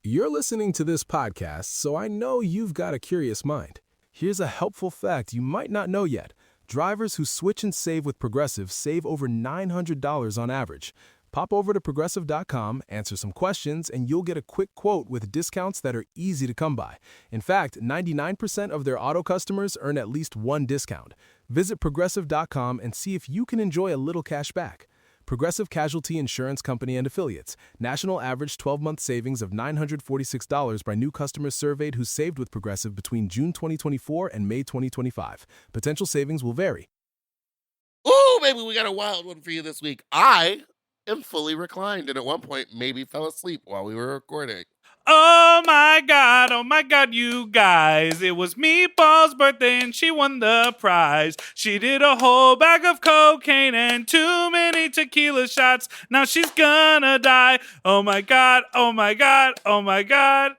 You're listening to this podcast, so I know you've got a curious mind. Here's a helpful fact you might not know yet. Drivers who switch and save with Progressive save over $900 on average. Pop over to Progressive.com, answer some questions, and you'll get a quick quote with discounts that are easy to come by. In fact, 99% of their auto customers earn at least one discount. Visit Progressive.com and see if you can enjoy a little cash back. Progressive Casualty Insurance Company and Affiliates. National average 12-month savings of $946 by new customers surveyed who saved with Progressive between June 2024 and May 2025. Potential savings will vary. Ooh, baby, we got a wild one for you this week. I am fully reclined and at one point maybe fell asleep while we were recording. Oh my God, you guys. It was Meatball's birthday and she won the prize. She did a whole bag of cocaine and too many tequila shots. Now she's gonna die. Oh my God, oh my God, oh my God.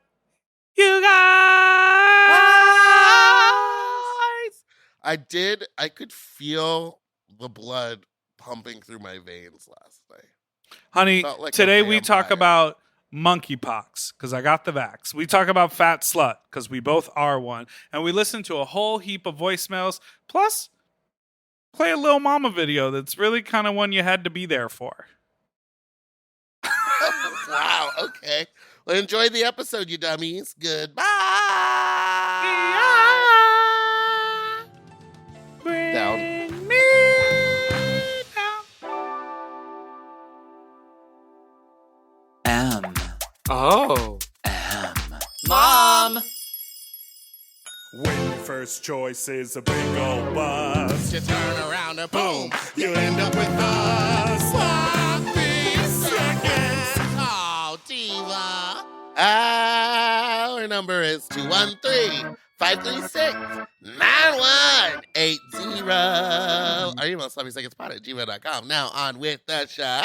You guys! I could feel the blood pumping through my veins last night. Honey, Felt like today a we talk vampire. about Monkeypox, because I got the vax. We talk about Fat Slut, because we both are one. And we listen to a whole heap of voicemails, plus play a little Momma video that's really kind of one you had to be there for. Wow, okay. Well, enjoy the episode, you dummies. Goodbye. Down. Bring me down. M. Oh. M. Mom! When your first choice is a big old bus, You turn around and boom, you end up with a sloppy second. oh, diva. Our number is 213-536-9180. Our email is sloppysecondspot@gmail.com. Now on with the show.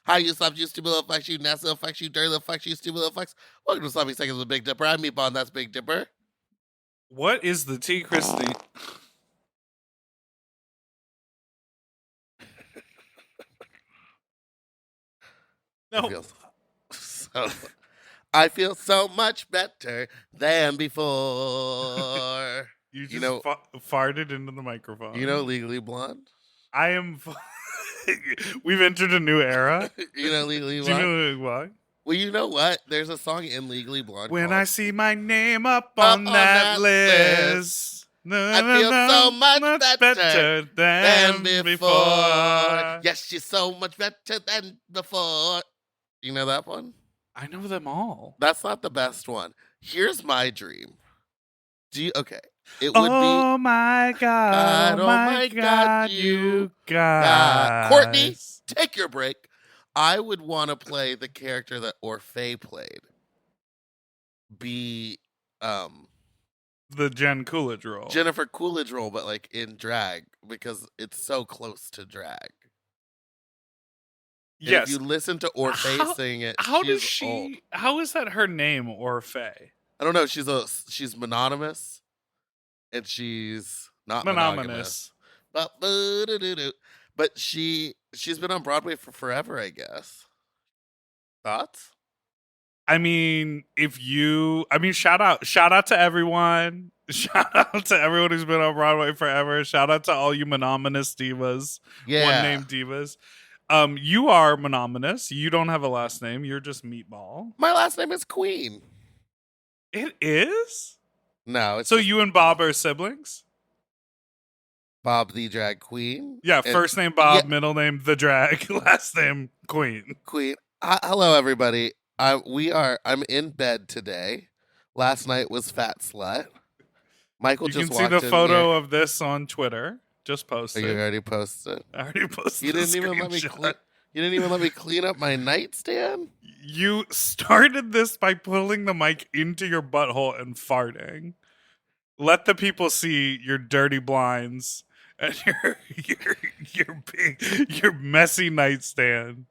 How you sloppy, you stupid little fucks, you nasty little fucks, you dirty little fucks, you stupid little fucks. Welcome to Sloppy Seconds with Big Dipper. I'm Meatball, and that's Big Dipper. What is the tea, Christy? No. I feel so much better than before. You just know- farted into the microphone. You know Legally Blonde? I am... We've entered a new era. You know Legally Do you Blonde? know why? Well, you know what? There's a song in Legally Blonde When called I see my name up Up on on that that list, I feel so much better than before. Yes, she's so much better than before. You know that one? I know them all. That's not the best one. Here's my dream. Okay. It would Oh my God! Oh my God! You guys, Courtney, take your break. I would want to play the character that Orfeh played. Be the Jen Coolidge role. Jennifer Coolidge role, but like in drag, because it's so close to drag. And Yes. if you listen to Orfeh sing it, How does she's she? old. How is that her name, Orfeh? I don't know. She's mononymous, and she's not monogamous. Monogamous. But she's been on Broadway for forever, I guess. Thoughts? I mean, shout out to everyone. Shout out to everyone who's been on Broadway forever. Shout out to all you monogamous divas. Yeah. One name divas. You are monogamous. You don't have a last name. You're just Meatball. My last name is Queen. It is? No, it's So just you and Bob are siblings? Bob the Drag Queen. Yeah, And first name Bob, yeah. middle name The Drag, last name Queen. Queen. Hello, everybody. I'm in bed today. Last night was Fat Slut. Michael You just can see walked the in photo here. of this on Twitter. Just Oh, posted. you already posted. I already posted. You the didn't even let me. screenshot. You didn't even let me clean up my nightstand. You started this by pulling the mic into your butthole and farting. Let the people see your dirty blinds and your messy nightstand.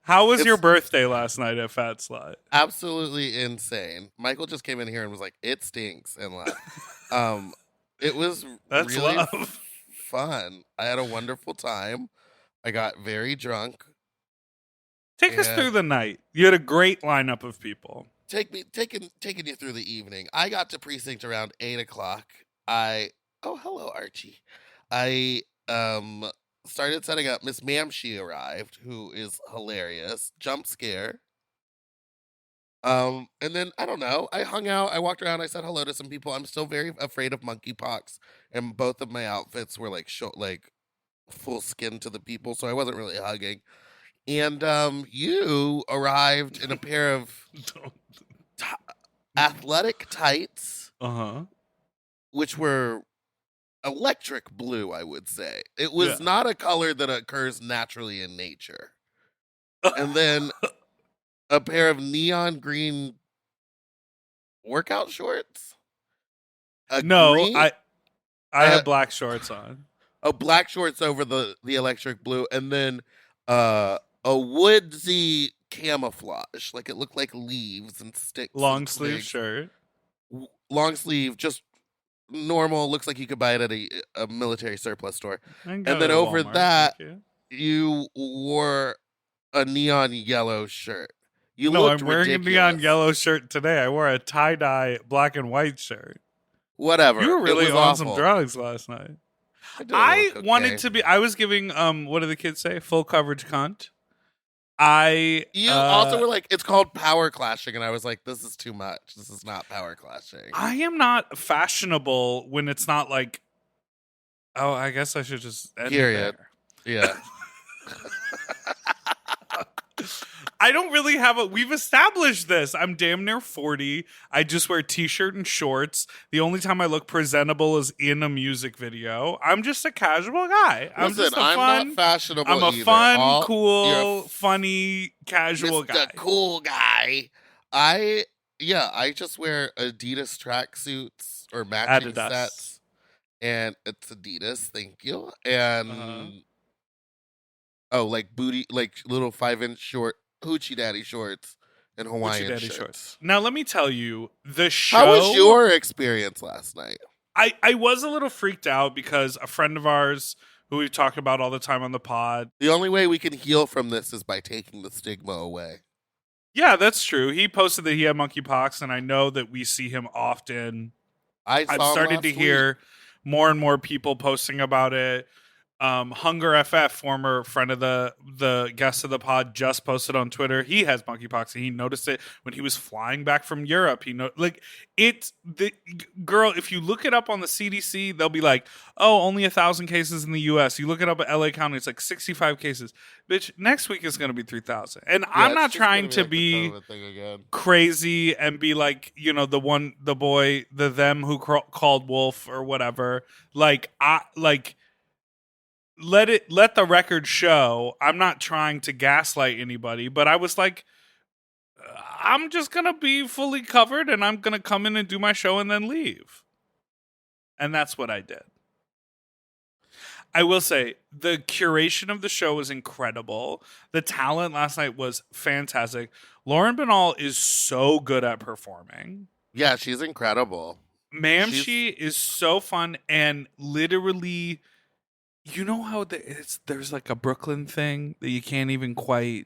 How was your birthday last night at Fat Slut? Absolutely insane. Michael just came in here and was like, "It stinks," and laughed. It was That's really love. fun. I had a wonderful time. I got very drunk. Take us through the night. You had a great lineup of people. Taking you through the evening. I got to precinct around 8:00. Oh, hello, Archie. I started setting up. Miss Mamshi arrived, who is hilarious. Jump scare. And then I don't know. I hung out. I walked around. I said hello to some people. I'm still very afraid of monkeypox, and both of my outfits were like full skin to the people, so I wasn't really hugging. And you arrived in a pair of athletic tights, which were electric blue, I would say. It was not a color that occurs naturally in nature. And then a pair of neon green workout shorts. I had black shorts on. Black shorts over the electric blue, and then a woodsy camouflage, like it looked like leaves and sticks. Long sleeve shirt. Long sleeve, just normal. Looks like you could buy it at a military surplus store. And then over that, you wore a neon yellow shirt. I'm wearing ridiculous. A neon yellow shirt today. I wore a tie-dye black and white shirt. Whatever. You were really on some drugs last night. I wanted to be. I was giving what do the kids say? Full coverage cunt. You also were like, it's called power clashing, and I was like, this is too much. This is not power clashing. I am not fashionable when it's not like. Oh, I guess I should just end Period. There. Yeah. I don't really have we've established this. I'm damn near 40. I just wear t-shirt and shorts. The only time I look presentable is in a music video. I'm just a casual guy. I'm not fashionable I'm a either. fun, cool, funny, casual guy. Cool guy. I just wear Adidas tracksuits or matching sets. And it's Adidas, thank you. And like booty, like little 5-inch short hoochie daddy shorts and Hawaiian shirts. Now let me tell you, the show. How was your experience last night? I was a little freaked out because a friend of ours who we've talked about all the time on the pod. The only way we can heal from this is by taking the stigma away. Yeah, that's true. He posted that he had monkeypox, and I know that we see him often. I've started to hear more and more people posting about it. Hunger FF, former friend of the guest of the pod, just posted on Twitter. He has monkeypox, and he noticed it when he was flying back from Europe. It's the girl. If you look it up on the CDC, they'll be like, "Oh, only 1,000 cases in the U.S." You look it up at LA County, it's like 65 cases. Bitch, next week is going to be 3,000. And I'm not trying to be crazy and be like, the boy, them who called wolf or whatever. Let the record show. I'm not trying to gaslight anybody, but I was like, I'm just going to be fully covered and I'm going to come in and do my show and then leave. And that's what I did. I will say the curation of the show was incredible. The talent last night was fantastic. Lauren Banal is so good at performing. Yeah, she's incredible. Mamshi is so fun and literally... You know how there's like a Brooklyn thing that you can't even quite...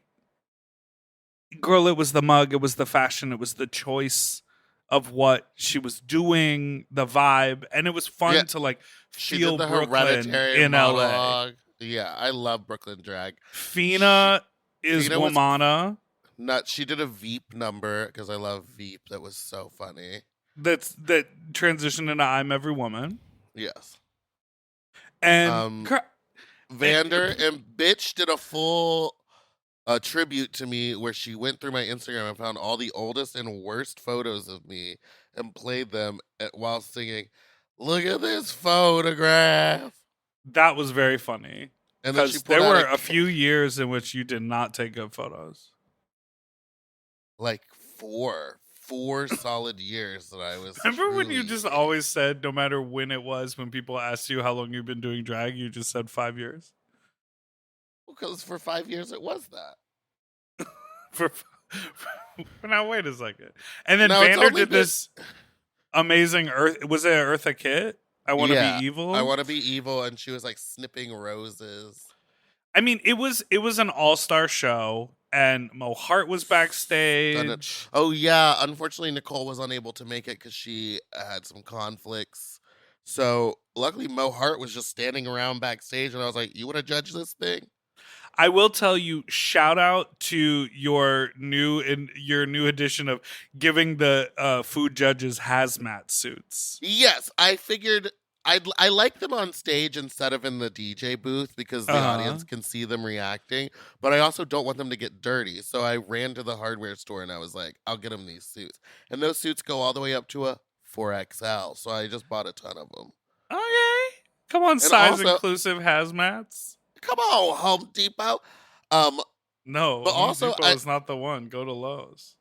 Girl, it was the mug, it was the fashion, it was the choice of what she was doing, the vibe, and it was fun to feel Brooklyn in LA. Yeah, I love Brooklyn drag. Fina is Womana. She did a Veep number, because I love Veep. That was so funny. That transitioned into I'm Every Woman. Yes. And Vander and Bitch did a full tribute to me where she went through my Instagram and found all the oldest and worst photos of me and played them while singing, "Look at this photograph." That was very funny. Because there were a few years in which you did not take good photos. Like four solid years that I was. Remember when you just always said, no matter when it was, when people asked you how long you've been doing drag, you just said 5 years? Because for 5 years it was that. Now wait a second. And then Vander did this amazing was it Eartha Kitt? I want to be evil. I want to be evil, and she was like snipping roses. I mean, it was an all-star show. and Mo Hart was backstage. Oh, yeah. Unfortunately, Nicole was unable to make it because she had some conflicts. So luckily, Mo Hart was just standing around backstage, and I was like, "You want to judge this thing?" I will tell you, shout out to your new edition of giving the food judges hazmat suits. Yes, I figured I like them on stage instead of in the DJ booth because the audience can see them reacting. But I also don't want them to get dirty, so I ran to the hardware store and I was like, "I'll get them these suits." And those suits go all the way up to a 4XL, so I just bought a ton of them. Okay, come on, size inclusive hazmats. Come on, Home Depot. No, but Home also Depot is not the one. Go to Lowe's.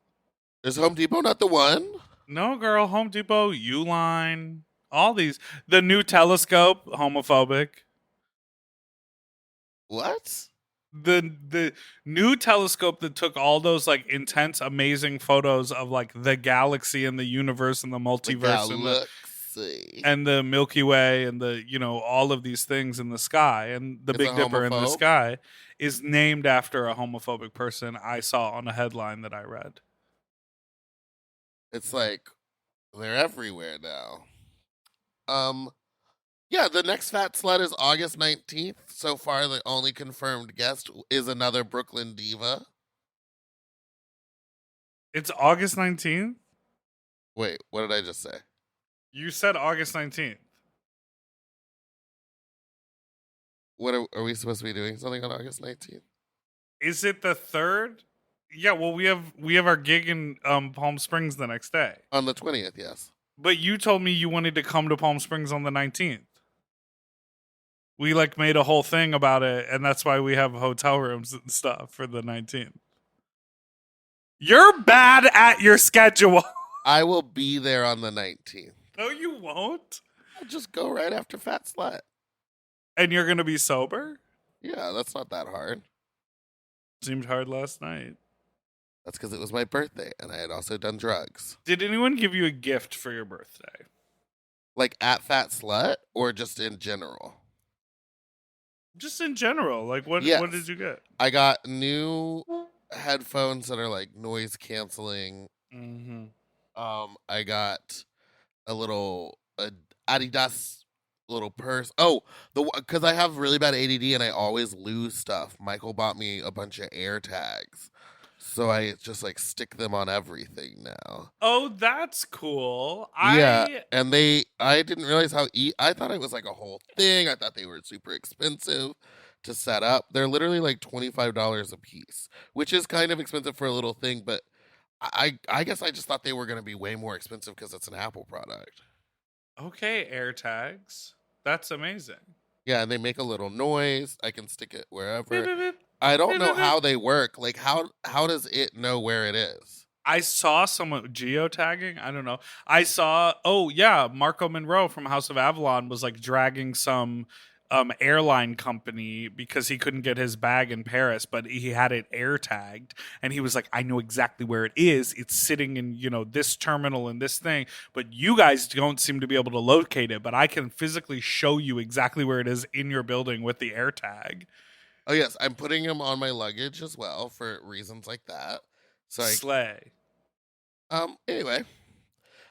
Is Home Depot not the one? No, girl. Home Depot, Uline, all these. The new telescope, homophobic. What? The new telescope that took all those like intense, amazing photos of like the galaxy and the universe and the multiverse and the Milky Way and the, you know, all of these things in the sky and the Big Dipper in the sky is named after a homophobic person I saw on a headline that I read. It's like they're everywhere now. Yeah, the next Fat Slut is August 19th. So far, the only confirmed guest is another Brooklyn diva. It's August 19th? Wait, what did I just say? You said August 19th. What are we supposed to be doing something on August 19th? Is it the 3rd? Yeah, well, we have our gig in Palm Springs the next day. On the 20th, yes. But you told me you wanted to come to Palm Springs on the 19th. We like made a whole thing about it, and that's why we have hotel rooms and stuff for the 19th. You're bad at your schedule. I will be there on the 19th. No, you won't. I'll just go right after Fat Slut. And you're going to be sober? Yeah, that's not that hard. Seemed hard last night. That's because it was my birthday, and I had also done drugs. Did anyone give you a gift for your birthday? Like at Fat Slut, or just in general? Just in general. Like, what did you get? I got new headphones that are like noise canceling. Mm-hmm. I got a little Adidas little purse. Oh, because I have really bad ADD and I always lose stuff. Michael bought me a bunch of air tags, so I just like stick them on everything now. Oh, that's cool. Yeah, and I didn't realize how I thought it was like a whole thing. I thought they were super expensive to set up. They're literally like $25 a piece, which is kind of expensive for a little thing, but I guess I just thought they were going to be way more expensive because it's an Apple product. Okay, AirTags. That's amazing. Yeah, and they make a little noise. I can stick it wherever. I don't know how they work. Like, how does it know where it is? I saw someone geotagging. I don't know. I saw, Marco Monroe from House of Avalon was like dragging some airline company because he couldn't get his bag in Paris, but he had it air tagged, and he was like, I know exactly where it is. It's sitting in, this terminal and this thing, but you guys don't seem to be able to locate it, but I can physically show you exactly where it is in your building with the air tag. Oh yes, I'm putting them on my luggage as well for reasons like that. So Slay. Anyway,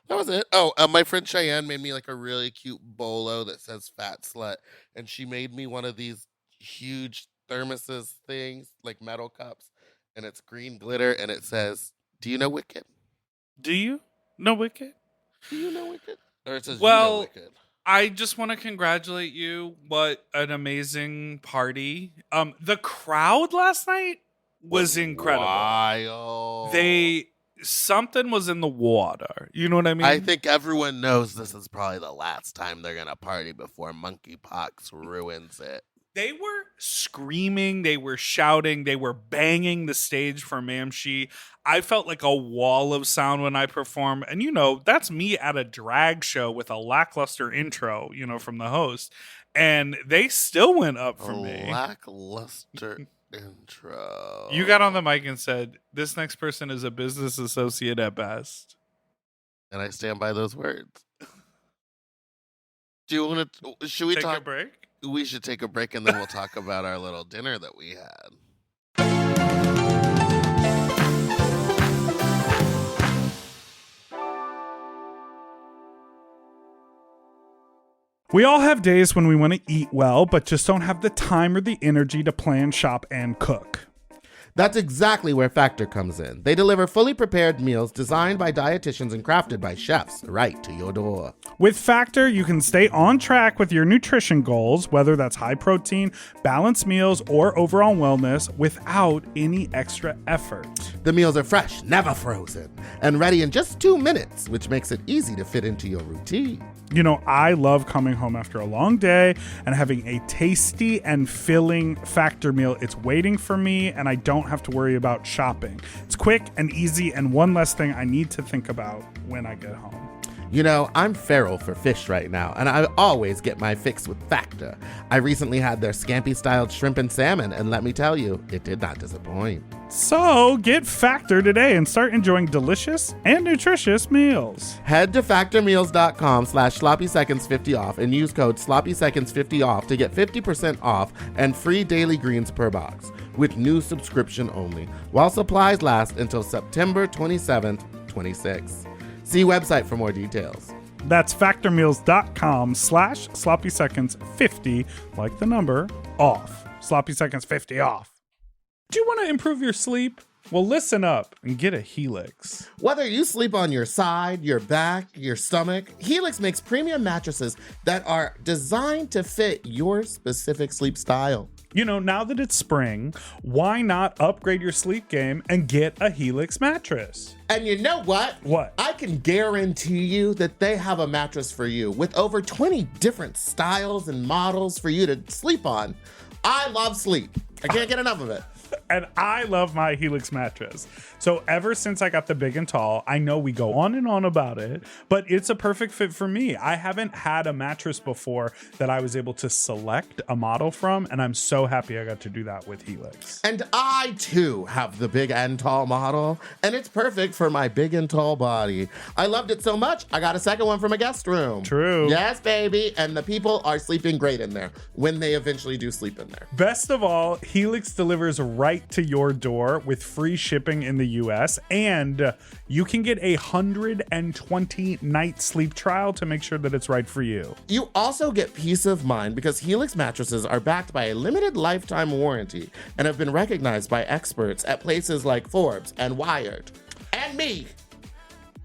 that was it. Oh, my friend Cheyenne made me like a really cute bolo that says Fat Slut. And she made me one of these huge thermoses things, like metal cups. And it's green glitter and it says, "Do you know Wicked?" Do you know Wicked? Do you know Wicked? Or it says, well, "You know Wicked." I just want to congratulate you. What an amazing party. The crowd last night was incredible. Wild. Something was in the water. You know what I mean? I think everyone knows this is probably the last time they're going to party before Monkeypox ruins it. They were screaming, they were shouting, they were banging the stage for Mamshi. I felt like a wall of sound when I perform. And, that's me at a drag show with a lackluster intro, from the host. And they still went up for me. Lackluster intro. You got on the mic and said, "This next person is a business associate at best." And I stand by those words. Do you want to? Should we take talk a break? We should take a break and then we'll talk about our little dinner that we had. We all have days when we want to eat well, but just don't have the time or the energy to plan, shop, and cook. That's exactly where Factor comes in. They deliver fully prepared meals designed by dietitians and crafted by chefs right to your door. With Factor, you can stay on track with your nutrition goals, whether that's high protein, balanced meals, or overall wellness, without any extra effort. The meals are fresh, never frozen, and ready in just 2 minutes, which makes it easy to fit into your routine. You know, I love coming home after a long day and having a tasty and filling Factor meal. It's waiting for me, and I don't have to worry about shopping. It's quick and easy, and one less thing I need to think about when I get home. You know, I'm feral for fish right now, and I always get my fix with Factor. I recently had their scampi-styled shrimp and salmon, and let me tell you, it did not disappoint. So get Factor today and start enjoying delicious and nutritious meals. Head to factormeals.com/sloppyseconds50 off and use code sloppyseconds50 off to get 50% off and free daily greens per box with new subscription only, while supplies last until September 27th, 26. See website for more details. That's factormeals.com/sloppyseconds50, like the number, off. Sloppy Seconds 50 off. Do you want to improve your sleep? Well, listen up and get a Helix. Whether you sleep on your side, your back, your stomach, Helix makes premium mattresses that are designed to fit your specific sleep style. You know, now that it's spring, why not upgrade your sleep game and get a Helix mattress? And you know what? What? I can guarantee you that they have a mattress for you with over 20 different styles and models for you to sleep on. I love sleep. I can't get enough of it. And I love my Helix mattress. So ever since I got the big and tall, I know we go on and on about it, but it's a perfect fit for me. I haven't had a mattress before that I was able to select a model from, and I'm so happy I got to do that with Helix. And I, too, have the big and tall model, and it's perfect for my big and tall body. I loved it so much, I got a second one from a guest room. True. Yes, baby. And the people are sleeping great in there when they eventually do sleep in there. Best of all, Helix delivers right to your door with free shipping in the US, and you can get a 120-night sleep trial to make sure that it's right for you. You also get peace of mind because Helix mattresses are backed by a limited lifetime warranty and have been recognized by experts at places like Forbes and Wired. And me.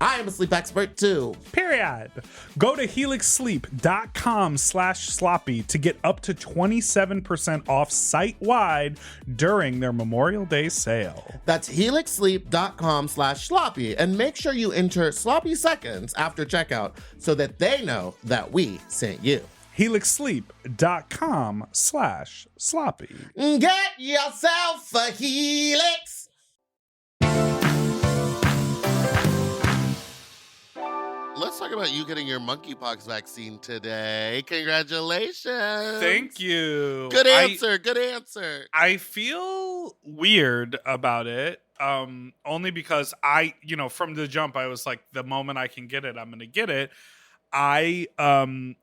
I am a sleep expert too. Period. Go to helixsleep.com/sloppy to get up to 27% off site-wide during their Memorial Day sale. That's helixsleep.com/sloppy, and make sure you enter sloppy seconds after checkout so that they know that we sent you. helixsleep.com/sloppy. Get yourself a Helix. Let's talk about you getting your monkeypox vaccine today. Congratulations. Thank you. Good answer. Good answer. I feel weird about it. Only because from the jump, I was like, the moment I can get it, I'm going to get it. On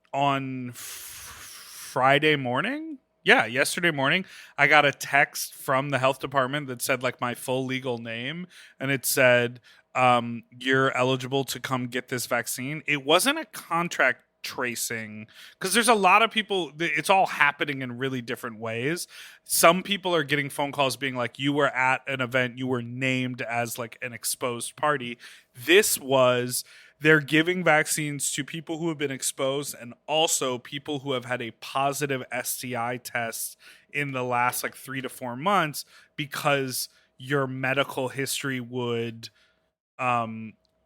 Friday morning, yesterday morning, I got a text from the health department that said like my full legal name, and it said, you're eligible to come get this vaccine. It wasn't a contract tracing because there's a lot of people, it's all happening in really different ways. Some people are getting phone calls being like, you were at an event, you were named as like an exposed party. This was, they're giving vaccines to people who have been exposed and also people who have had a positive STI test in the last like 3 to 4 months because your medical history would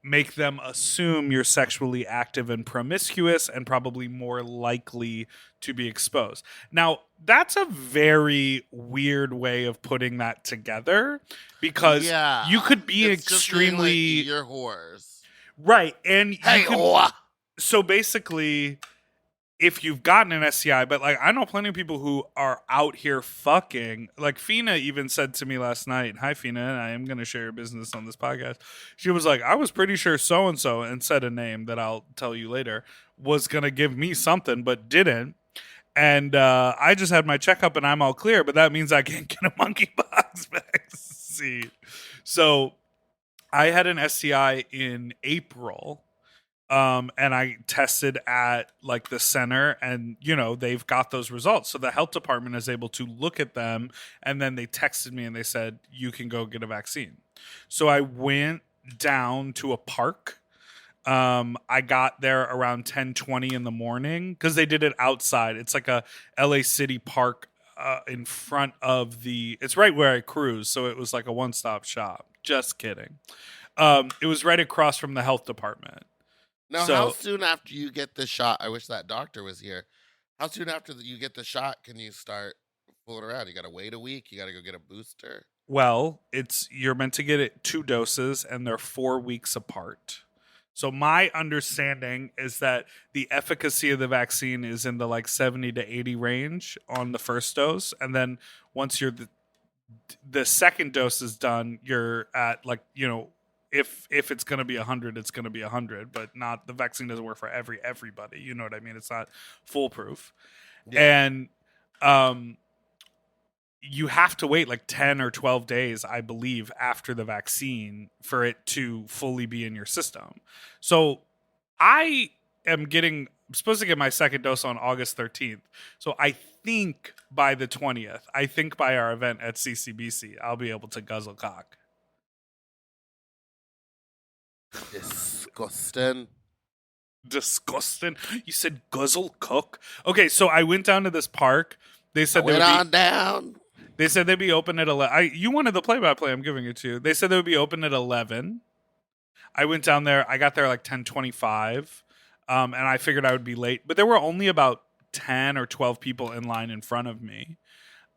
make them assume you're sexually active and promiscuous and probably more likely to be exposed. Now, that's a very weird way of putting that together because you could be it's extremely... Just like, you're whores. Right. And hey, so basically, if you've gotten an STI, but like I know plenty of people who are out here fucking. Like Fina even said to me last night, hi Fina, and I am going to share your business on this podcast. She was like, I was pretty sure so-and-so, and said a name that I'll tell you later, was going to give me something, but didn't. And I just had my checkup and I'm all clear, but that means I can't get a monkeypox vaccine. So I had an STI in April. And I tested at like the center, and they've got those results. So the health department is able to look at them, and then they texted me and they said, you can go get a vaccine. So I went down to a park. I got there around 10:20 in the morning because they did it outside. It's like a LA City park in front of it's right where I cruise. So it was like a one-stop shop. Just kidding. It was right across from the health department. Now, how soon after you get the shot? I wish that doctor was here. How soon after you get the shot can you start fooling around? You got to wait a week. You got to go get a booster. Well, you're meant to get it 2 doses, and they're 4 weeks apart. So my understanding is that the efficacy of the vaccine is in the like 70 to 80 range on the first dose, and then once the second dose is done, you're at like if it's going to be 100, it's going to be 100, but not the vaccine doesn't work for everybody. You know what I mean? It's not foolproof. Yeah. And you have to wait like 10 or 12 days, I believe, after the vaccine for it to fully be in your system. So I am supposed to get my second dose on August 13th. So I think by the 20th, by our event at CCBC, I'll be able to guzzle cock. Disgusting. You said guzzle cook? Okay, so I went down to this park. They said down. They said they'd be open at 11. You wanted the play-by-play. I'm giving it to you. They said they would be open at 11. I went down there. I got there like 10:25, and I figured I would be late. But there were only about 10 or 12 people in line in front of me.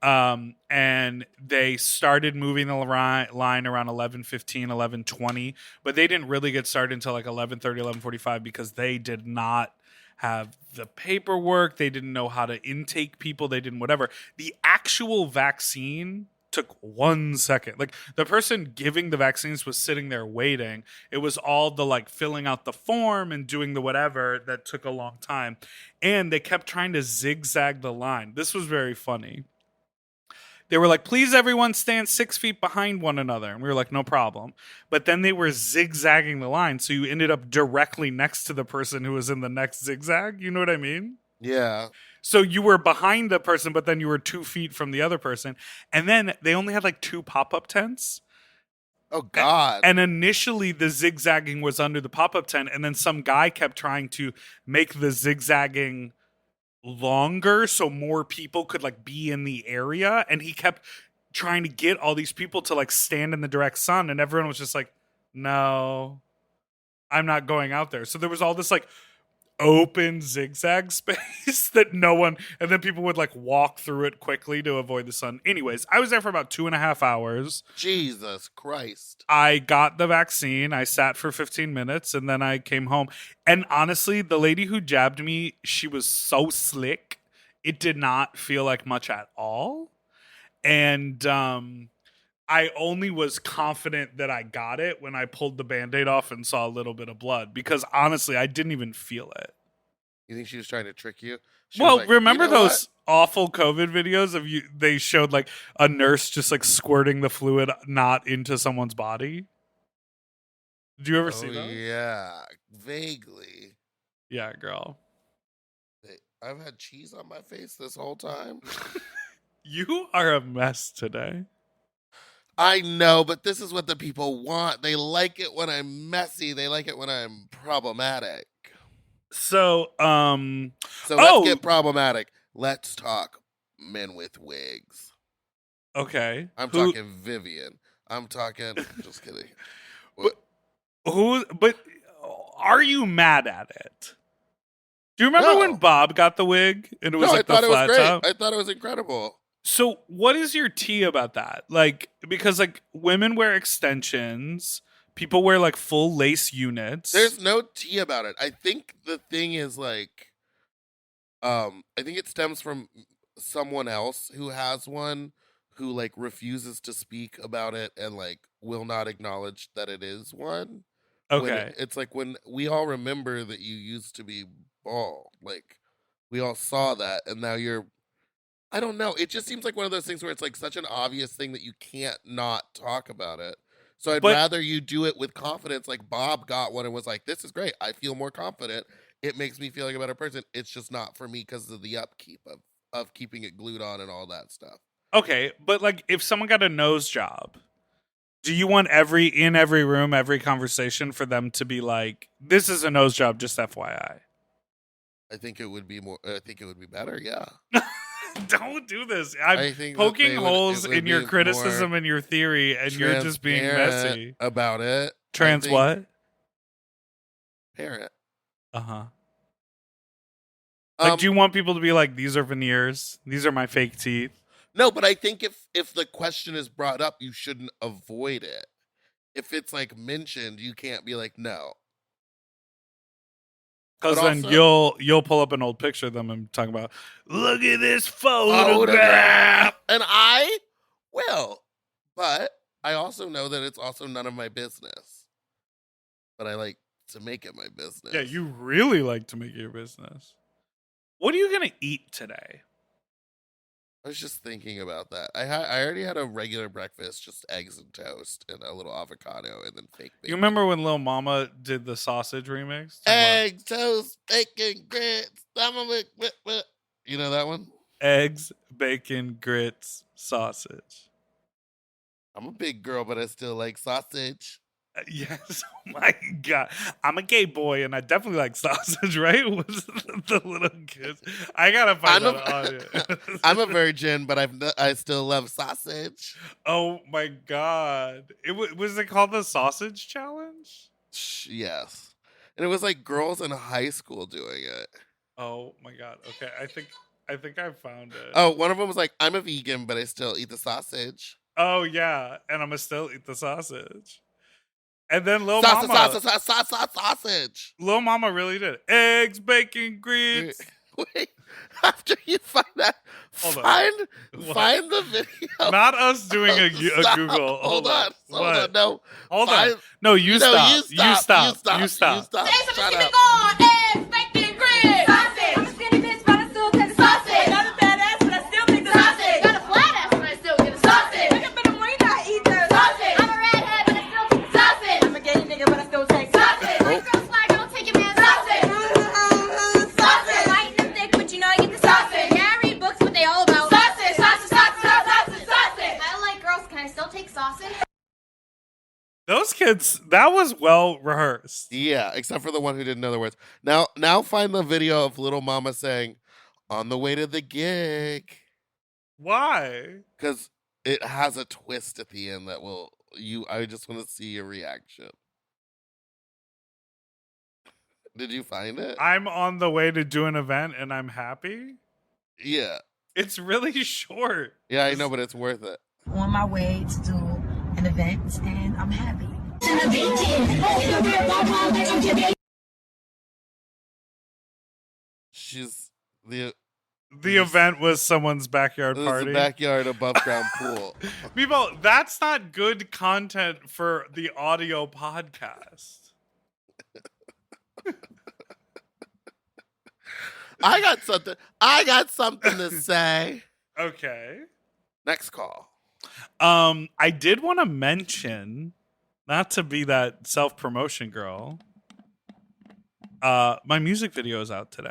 And they started moving the line around 11:15, 11:20, but they didn't really get started until like 11:30, 11:45 because they did not have the paperwork. They didn't know how to intake people. They didn't whatever. The actual vaccine took 1 second. Like the person giving the vaccines was sitting there waiting. It was all the like filling out the form and doing the whatever that took a long time. And they kept trying to zigzag the line. This was very funny. They were like, please everyone stand 6 feet behind one another. And we were like, no problem. But then they were zigzagging the line. So you ended up directly next to the person who was in the next zigzag. You know what I mean? Yeah. So you were behind the person, but then you were 2 feet from the other person. And then they only had like 2 pop-up tents. Oh, God. And initially the zigzagging was under the pop-up tent. And then some guy kept trying to make the zigzagging longer so more people could like be in the area, and he kept trying to get all these people to like stand in the direct sun, and everyone was just like, no, I'm not going out there. So there was all this like open zigzag space that no one, and then people would like walk through it quickly to avoid the sun. Anyways, I was there for about 2.5 hours. Jesus Christ. I got the vaccine. I sat for 15 minutes and then I came home. And honestly, the lady who jabbed me, she was so slick. It did not feel like much at all. And I only was confident that I got it when I pulled the Band-Aid off and saw a little bit of blood, because honestly, I didn't even feel it. You think she was trying to trick you? Well, remember those awful COVID videos of you? They showed like a nurse just like squirting the fluid not into someone's body. Did you ever see that? Yeah, vaguely. Yeah, girl. I've had cheese on my face this whole time. You are a mess today. I know, but this is what the people want. They like it when I'm messy. They like it when I'm problematic. So let's get problematic. Let's talk men with wigs. Okay. I'm talking Vivian. I'm talking. Just kidding. But are you mad at it? Do you remember when Bob got the wig and it was like the flat top? I thought it was incredible. So what is your tea about that? Like, because like women wear extensions, people wear like full lace units. There's no tea about it. I think the thing is like, I think it stems from someone else who has one who like refuses to speak about it and like will not acknowledge that it is one. Okay. It's like when we all remember that you used to be bald. Like we all saw that and now you're, I don't know. It just seems like one of those things where it's like such an obvious thing that you can't not talk about it. So I'd But- rather you do it with confidence. Like Bob got one and was like, this is great. I feel more confident. It makes me feel like a better person. It's just not for me because of the upkeep of keeping it glued on and all that stuff. Okay, but like if someone got a nose job, do you want in every room, every conversation for them to be like, this is a nose job, just FYI? I think it would be better, yeah. Don't do this. I I'm think poking it holes would in your be criticism more and your theory, and you're just being transparent messy. about it. Trans what? Parent. Uh-huh. Like, Um, do you want people to be like, these are veneers? These are my fake teeth? No, but I think if the question is brought up, you shouldn't avoid it. If it's like mentioned, you can't be like, no. Because But then also- you'll pull up an old picture of them and talk about, look at this photograph. And I will. But I also know that it's also none of my business. But I like to make it my business. Yeah, you really like to make it your business. What are you going to eat today? I was just thinking about that. I already had a regular breakfast, just eggs and toast and a little avocado and then fake bacon. You remember when Lil Mama did the sausage remix? Eggs, toast, bacon, grits. You know that one? Eggs, bacon, grits, sausage. I'm a big girl, but I still like sausage. Yes. Oh my God. I'm a gay boy and I definitely like sausage, right? Was the little kids. I got to find that audio. I'm a virgin, but I still love sausage. Oh my God. Was it called the Sausage Challenge? Yes. And it was like girls in high school doing it. Oh my God. Okay. I think I found it. Oh, one of them was like, I'm a vegan, but I still eat the sausage. Oh yeah. And I'm going to still eat the sausage. And then Lil Mama. Sausage. Lil Mama really did. Eggs, bacon, grits. Wait, after you find that, Hold on. find the video. Not us doing a Stop. Google. Hold on. What? No. Hold Find- on. No, you stop. You stop. You stop. Shut up. Eggs, bacon, grits, sausage. I'm a skinny bitch, but I still take the sausage. Not a fat ass, but I still take the sausage. Got a flat ass, but I still get the sausage. Wake up in the morning, I eat the sausage. I'm a redhead, but I still take the sausage. I'm a gay nigga, but I still take sausage. Oh. White girl swag, I don't take your man's sausage. Sausage. Light and thick, but you know I get the sausage. Yeah, I read books, what they all about. Sausage, sausage, sausage, sausage, sausage. I don't like girls, can I still take sausage? Those kids, that was well rehearsed. Yeah, except for the one who didn't know the words. Now find the video of Little Mama saying, "On the way to the gig," Why? because it has a twist at the end that will you. I just want to see your reaction. Did you find it? I'm on the way to do an event and I'm happy. Yeah, It's really short. yeah, I know, but it's worth it. On my way to do an event, and I'm happy. She's the The event was someone's backyard it was party. the backyard above ground pool. People, that's not good content for the audio podcast. I got something to say. Okay. Next call. I did want to mention, not to be that self-promotion girl, my music video is out today.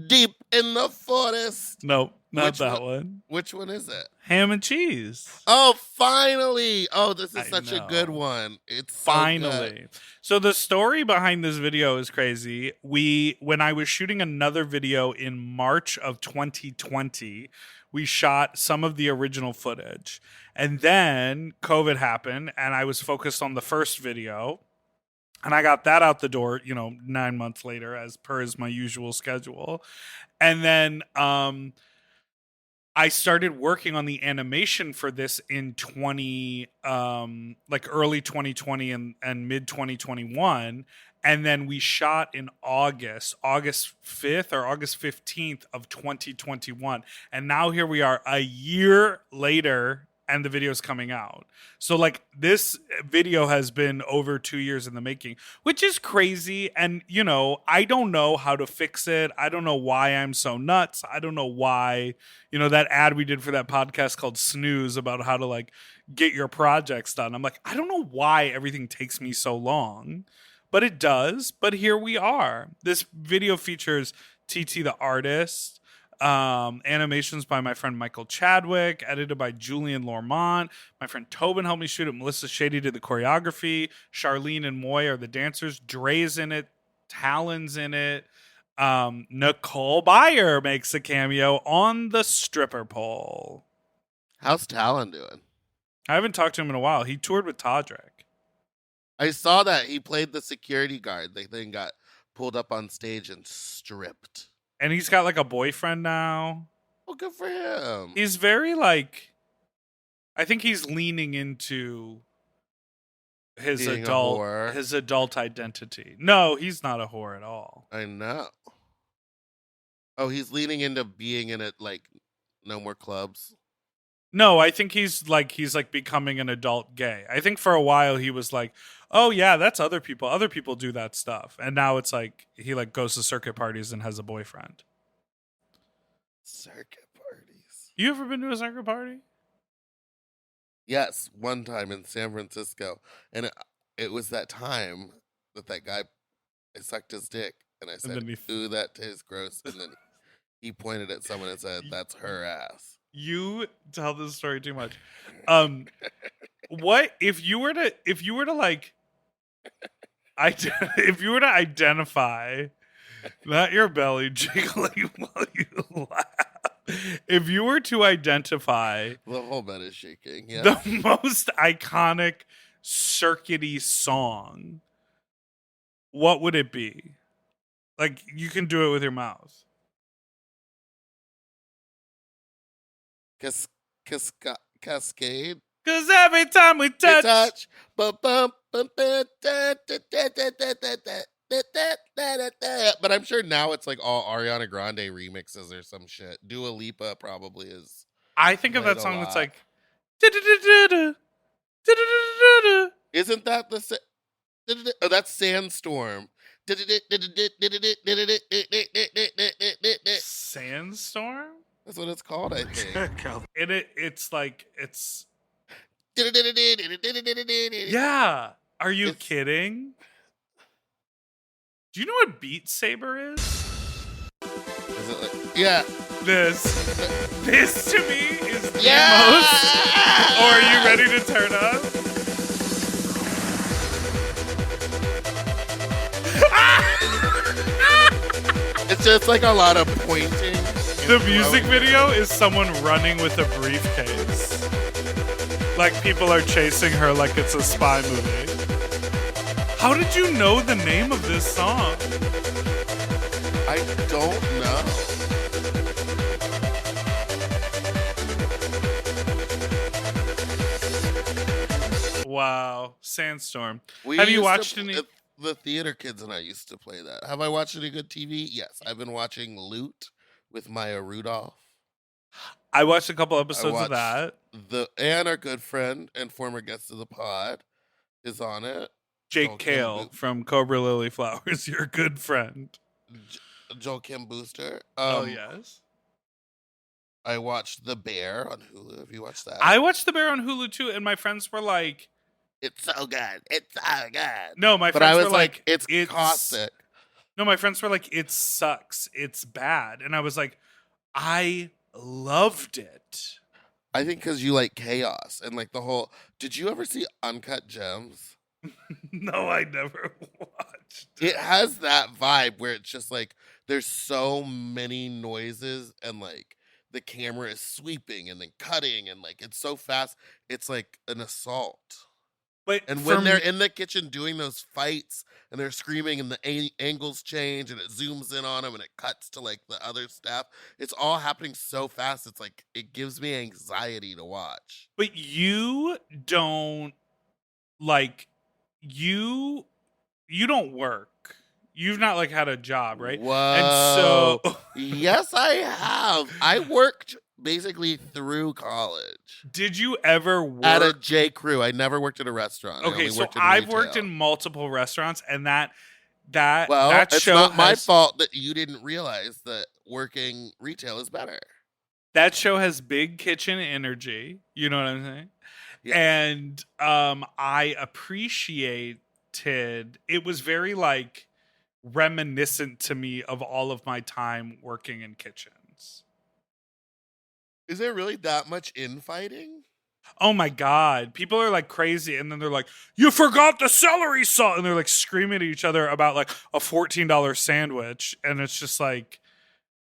Deep in the forest. Nope, not Which that one. Which one is it? Ham and cheese. Oh, finally! Oh, this is I such a know. good one. It's so Finally. good. So the story behind this video is crazy. When I was shooting another video in March of 2020, we shot some of the original footage. And then COVID happened and I was focused on the first video. And I got that out the door, 9 months later, as per is my usual schedule. And then I started working on the animation for this in early 2020 and mid 2021. And then we shot in August 5th or August 15th of 2021. And now here we are a year later. and the video's coming out. So like this video has been over 2 years in the making, which is crazy. And you know, I don't know how to fix it. I don't know why I'm so nuts. I don't know why, you know, that ad we did for that podcast called Snooze about how to like get your projects done. I'm like, I don't know why everything takes me so long, but it does. But here we are. This video features TT the artist, animations by my friend Michael Chadwick, edited by Julian Lormont. My friend Tobin helped me shoot it. Melissa Shady did the choreography. Charlene and Moy are the dancers. Dre's in it. Talon's in it. Nicole Byer makes a cameo on the stripper pole. How's Talon doing? I haven't talked to him in a while. He toured with Todrick. I saw that he played the security guard. The thing got pulled up on stage and stripped. And he's got like a boyfriend now. Well, good for him. He's very like, I think he's leaning into his Being a adult whore. his adult identity. No, he's not a whore at all. I know. Oh, he's leaning into being in it, like, no more clubs. No, I think he's like becoming an adult gay. I think for a while he was like, oh yeah, that's other people. Other people do that stuff. And now it's like he like goes to circuit parties and has a boyfriend. Circuit parties. You ever been to a circuit party? Yes, one time in San Francisco. And it was that time that guy, I sucked his dick. And I said, then ooh, that tastes gross. And then he pointed at someone and said, that's her ass. You tell this story too much. What if you were to like if you were to identify, not your belly jiggling while you laugh, if you were to identify The whole bed is shaking. Yeah. the most iconic circuity song, what would it be? Like, you can do it with your mouth. Cascade. Cause every time we touch, But I'm sure now it's like all Ariana Grande remixes or some shit. Dua Lipa probably is. I think of played that a song that's lot. like, "Du-du-du-du-du, du-du-du-du-du-du." Isn't that the oh, that's Sandstorm. Sandstorm? That's what it's called, I think. And it's like, it's, yeah. Are you It's- kidding? Do you know what Beat Saber is? Is it like, yeah. This to me is the Yeah! most. Or are you ready to turn up? It's just like a lot of pointing. The music video is someone running with a briefcase. Like people are chasing her like it's a spy movie. How did you know the name of this song? I don't know. Wow. Sandstorm. We Have you used to watched pl- any? The theater kids and I used to play that. Have I watched any good TV? Yes. I've been watching Loot with Maya Rudolph. I watched a couple I episodes of watched that. And our good friend and former guest of the pod is on it. Jake Joel Kale Kim from Cobra Lily Flowers, your good friend. Joel Kim Booster. Oh, yes. I watched The Bear on Hulu. Have you watched that? I watched The Bear on Hulu too, and my friends were like, It's so good. It's so good. no, my But friends I was were like, it's caustic. No, my friends were like, it sucks. It's bad. And I was like, I loved it. I think because you like chaos and like the whole. Did you ever see Uncut Gems? No, I never watched. It has that vibe where it's just like there's so many noises and like the camera is sweeping and then cutting and like it's so fast. It's like an assault. But And for when they're me- in the kitchen doing those fights and they're screaming and the angles change and it zooms in on them and it cuts to like the other stuff, it's all happening so fast. It's like it gives me anxiety to watch. but you don't like you don't work. You've not like had a job, right? Whoa. And so Yes, I have. I worked basically through college. Did you ever work At a J. Crew? I never worked at a restaurant. Okay, so worked in I've retail. worked in multiple restaurants, and that it's show not my has- fault that you didn't realize that working retail is better. That show has big kitchen energy. You know what I'm saying? Yes. And I appreciated it was very like reminiscent to me of all of my time working in kitchens. Is there really that much infighting? Oh my God. People are like crazy. And then they're like, you forgot the celery salt. And they're like screaming at each other about like a $14 sandwich. And it's just like,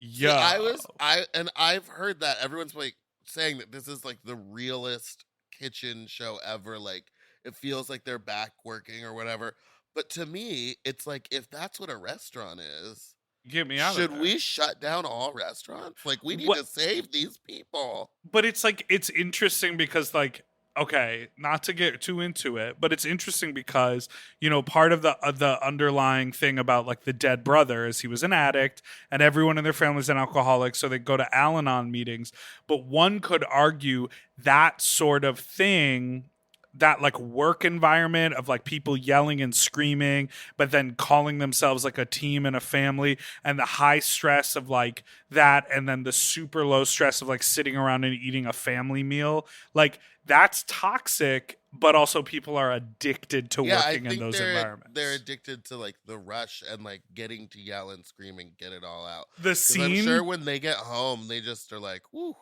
yeah. I've heard that everyone's like saying that this is like the realest kitchen show ever. Like it feels like they're back working or whatever. But to me, it's like, if that's what a restaurant is, Get me out of should there. we shut down all restaurants? Like, we need What- to save these people. But it's like, it's interesting because like, okay, not to get too into it, but it's interesting because, you know, part of the underlying thing about like the dead brother is he was an addict and everyone in their family's an alcoholic. So they go to Al-Anon meetings. But one could argue that sort of thing, that like work environment of like people yelling and screaming, but then calling themselves like a team and a family, and the high stress of like that, and then the super low stress of like sitting around and eating a family meal, like that's toxic, but also people are addicted to working in those environments. They're addicted to like the rush and like getting to yell and scream and get it all out. The 'Cause scene, I'm sure when they get home, they just are like, woo.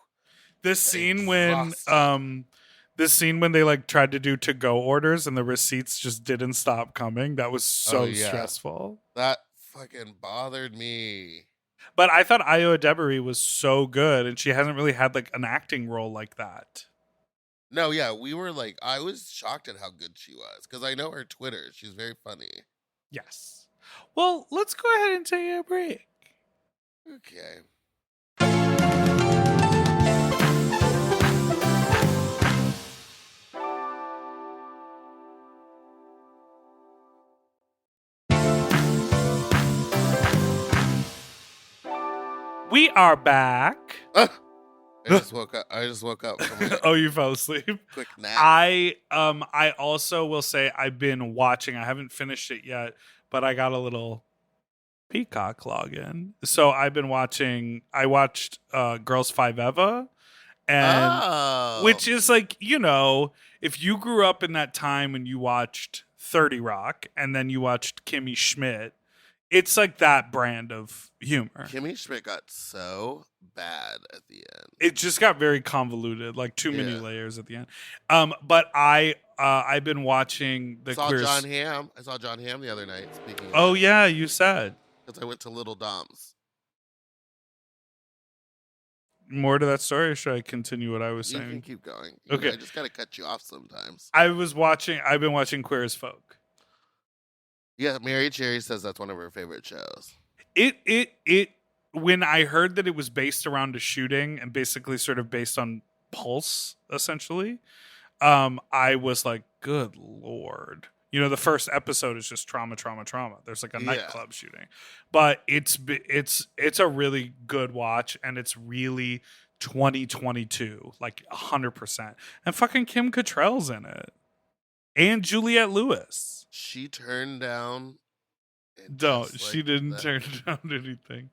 the scene when exhausted. the scene when they like tried to do to-go orders and the receipts just didn't stop coming. That was so Oh, yeah. stressful. That fucking bothered me. But I thought Io Debary was so good, and she hasn't really had like an acting role like that. No, yeah, we were like, I was shocked at how good she was because I know her Twitter. She's very funny. Yes. Well, let's go ahead and take a break. Okay. We are back. I just woke up from a Oh, you fell asleep. quick nap. I also will say I've been watching. I haven't finished it yet, but I got a little Peacock login. So I've been watching. I watched Girls Five Eva, and which is like, you know, if you grew up in that time when you watched 30 Rock and then you watched Kimmy Schmidt, it's like that brand of humor. Kimmy Schmidt got so bad at the end. It just got very convoluted, like too many Yeah. layers at the end. But I've been watching the I saw Queer. John Hamm. I saw John Hamm the other night. Speaking. Oh yeah, you said because I went to Little Dom's. more to that story. Or should I continue what I was You can saying? keep going. Okay. I just gotta cut you off sometimes. I've been watching Queer as Folk. Yeah, Mary Cherry says that's one of her favorite shows. It when I heard that it was based around a shooting and basically sort of based on Pulse, essentially, I was like, good Lord. You know, the first episode is just trauma. There's like a Yeah. nightclub shooting, but it's a really good watch, and it's really 2022, like 100%. And fucking Kim Cattrall's in it, and Juliette Lewis. She turned down. and No, just she like didn't that. turn down anything.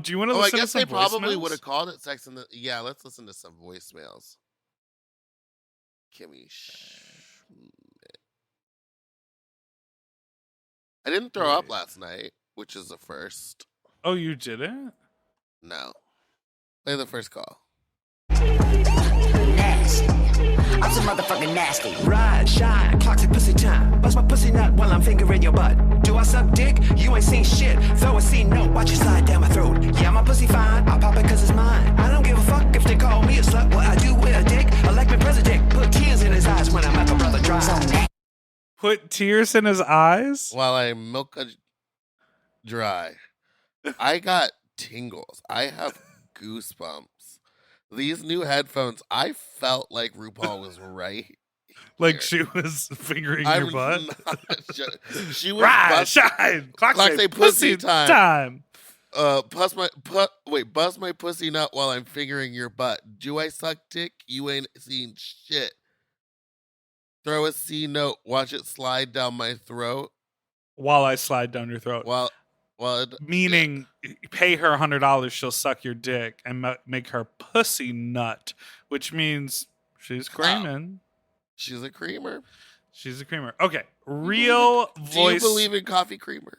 Do you want to Oh, I listen guess to they some probably voicemails? would have called it Sex in the. Yeah, let's listen to some voicemails. Kimmy Schmidt. I didn't throw up Wait. last night, which is the first. Oh, you didn't? No. Play the first call. Nasty. I'm so motherfucking nasty. Ride, shine, clocks and pussy time. Bust my pussy nut while I'm fingering your butt. Do I suck dick? You ain't seen shit. Throw a C note, watch it slide down my throat. Yeah, my pussy fine, I'll pop it cause it's mine. I don't give a fuck if they call me a slut. What I do with a dick, I like my president. Put tears in his eyes when I make a brother dry. Put tears in his eyes? While I milk a dry, I got tingles. I have goosebumps. These new headphones, I felt like RuPaul was right. Like here. she was fingering I'm your butt? not she was Ride, bust- shine, clock Clock say say pussy pussy time. time. buzz my pussy nut while I'm fingering your butt. Do I suck dick? You ain't seen shit. Throw a C note. Watch it slide down my throat While I slide down your throat. while Meaning, pay her $100, she'll suck your dick and make her pussy nut, which means she's creaming. She's a creamer. She's a creamer. Okay, real voice. Do you believe in coffee creamer?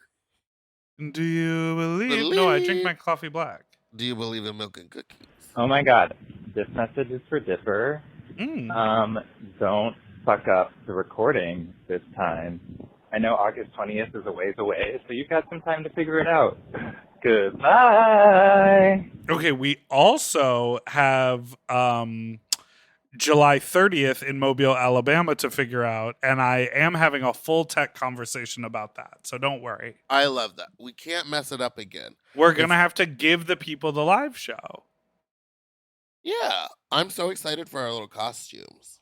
Do you believe? No, I drink my coffee black. Do you believe in milk and cookies? Oh my God, this message is for Dipper. Don't fuck up the recording this time. I know August 20th is a ways away, so you've got some time to figure it out. Goodbye. Okay, we also have July 30th in Mobile, Alabama to figure out, and I am having a full tech conversation about that, so don't worry. I love that. We can't mess it up again. We're going to have to give the people the live show. Yeah, I'm so excited for our little costumes.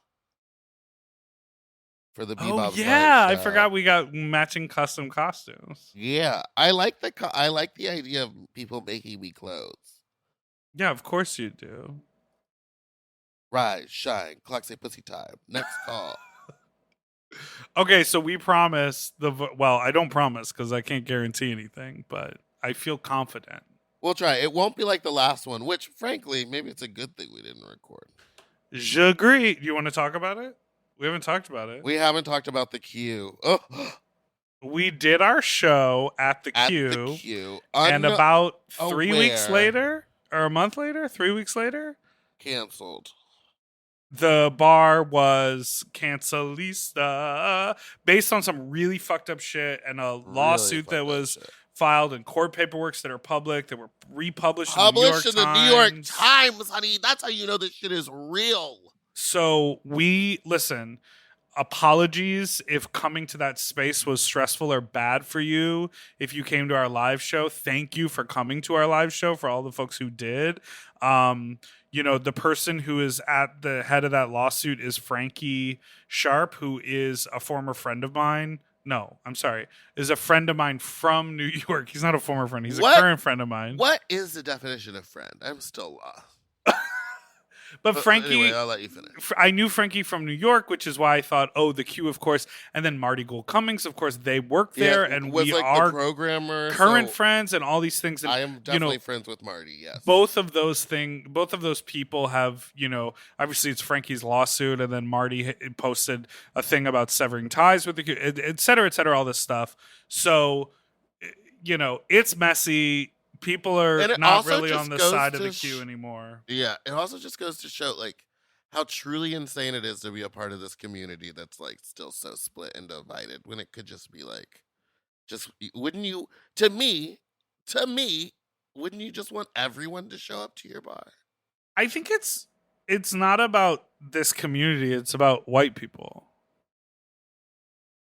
For the Bebop's yeah, live I show. forgot we got matching custom costumes. Yeah, I like the idea of people making me clothes. Yeah, of course you do. Rise, shine, clock say pussy time. Next call. Okay, so we promise well, I don't promise because I can't guarantee anything, but I feel confident. We'll try. It won't be like the last one, which, frankly, maybe it's a good thing we didn't record. J'agree. Do you want to talk about it? We haven't talked about it. We haven't talked about the queue. Oh. We did our show at the queue. And about 3 weeks later, or a month later, 3 weeks later, canceled. The bar was cancelista based on some really fucked up shit and a lawsuit that was filed in court paperwork that are public, that were republished in the New York Times, honey. That's how you know this shit is real. So listen, apologies if coming to that space was stressful or bad for you. If you came to our live show, thank you for coming to our live show, for all the folks who did. The person who is at the head of that lawsuit is Frankie Sharp, who is a former friend of mine. No, I'm sorry. Is a friend of mine from New York. He's not a former friend. He's a current friend of mine. What is the definition of friend? I'm still lost. But Frankie, anyway, I'll let you finish. I knew Frankie from New York, which is why I thought, the Q, of course, and then Marty Gould Cummings, of course, they work there, and we are the programmer, current friends, and all these things. And, I am definitely friends with Marty. Yes, both of those people have, obviously it's Frankie's lawsuit, and then Marty posted a thing about severing ties with the Q, et cetera, all this stuff. So, it's messy. People are not really on the side of the queue anymore. Yeah, it also just goes to show how truly insane it is to be a part of this community that's still so split and divided, when it could just be wouldn't you? To me, wouldn't you just want everyone to show up to your bar? I think it's not about this community; it's about white people.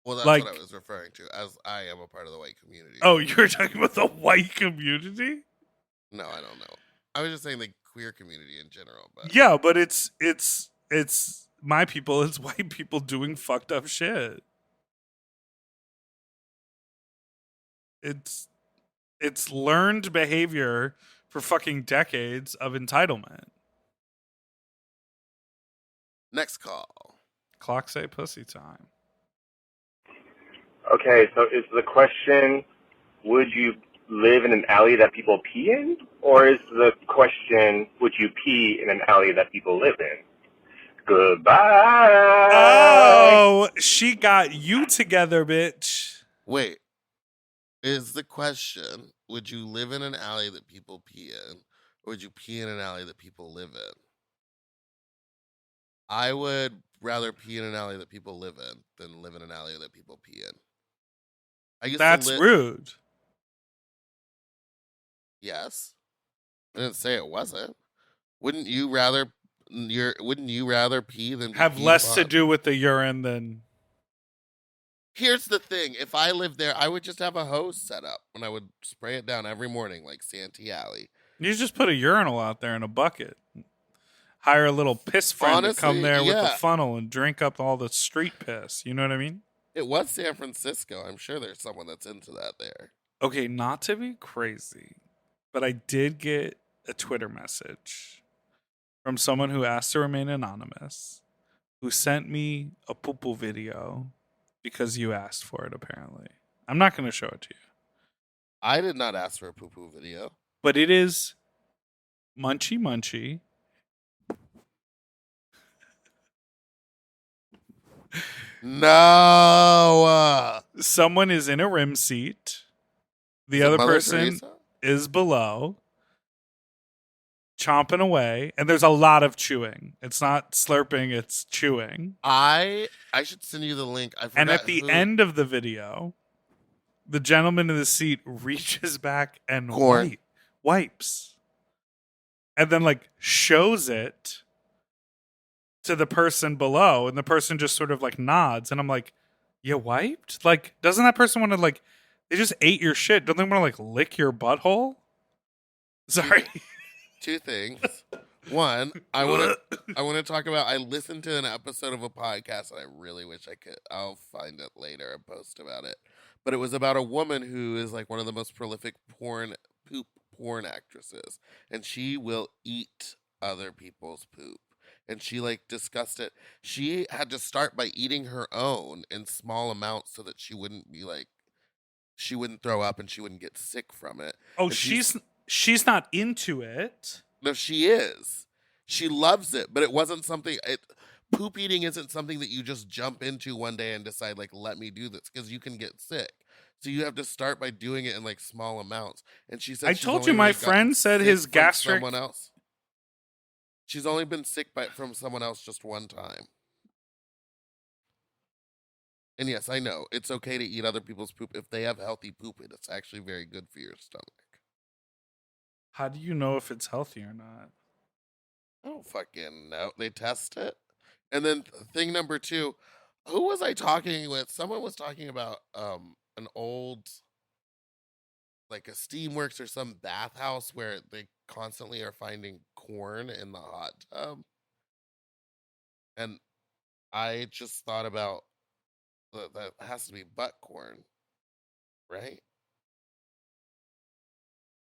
Well, that's what I was referring to, as I am a part of the white community. Oh, you're talking about the white community? No, I don't know. I was just saying the queer community in general. But yeah, but it's my people. It's white people doing fucked up shit. It's learned behavior for fucking decades of entitlement. Next call. Clock say pussy time. Okay, so is the question, would you live in an alley that people pee in? Or is the question, would you pee in an alley that people live in? Goodbye. Oh, she got you together, bitch. Wait. Is the question, would you live in an alley that people pee in? Or would you pee in an alley that people live in? I would rather pee in an alley that people live in than live in an alley that people pee in. That's rude. Yes. I didn't say it wasn't. Wouldn't you rather pee than have pee less to do with the urine than? Here's the thing. If I lived there, I would just have a hose set up and I would spray it down every morning like Santee Alley. You just put a urinal out there in a bucket. Hire a little piss friend to come there with a funnel and drink up all the street piss. You know what I mean? It was San Francisco. I'm sure there's someone that's into that there. Okay, not to be crazy, but I did get a Twitter message from someone who asked to remain anonymous, who sent me a poo-poo video because you asked for it, apparently. I'm not going to show it to you. I did not ask for a poo-poo video. But it is munchy munchy. No. Someone is in a rim seat. The Is it other Mother person Teresa? is below, chomping away, and there's a lot of chewing. It's not slurping, it's chewing. I should send you the link. I forgot And at the end of the video, the gentleman in the seat reaches back and wipes. And then like shows it to the person below, and the person just sort of like nods, and I'm like, you wiped? Like, doesn't that person want to like, they just ate your shit. Don't they want to like lick your butthole? Sorry. Two things. One, I want to talk about. I listened to an episode of a podcast, and I really wish I could. I'll find it later and post about it. But it was about a woman who is like one of the most prolific poop porn actresses, and she will eat other people's poop. And she like discussed it. She had to start by eating her own in small amounts so that she wouldn't be like, she wouldn't throw up and she wouldn't get sick from it. Oh, And she's not into it. No, she is. She loves it, but it wasn't something. Poop eating isn't something that you just jump into one day and decide, like, let me do this, because you can get sick. So you have to start by doing it in like small amounts. And she said, I told you, my friend said his gastric. Someone else. She's only been sick from someone else just one time. And yes, I know it's okay to eat other people's poop if they have healthy poop. It's actually very good for your stomach. How do you know if it's healthy or not? I don't fucking know. They test it. And then thing number two, who was I talking with? Someone was talking about an old, like a Steamworks or some bathhouse where they constantly are finding corn in the hot tub. And I just thought about that has to be butt corn, right?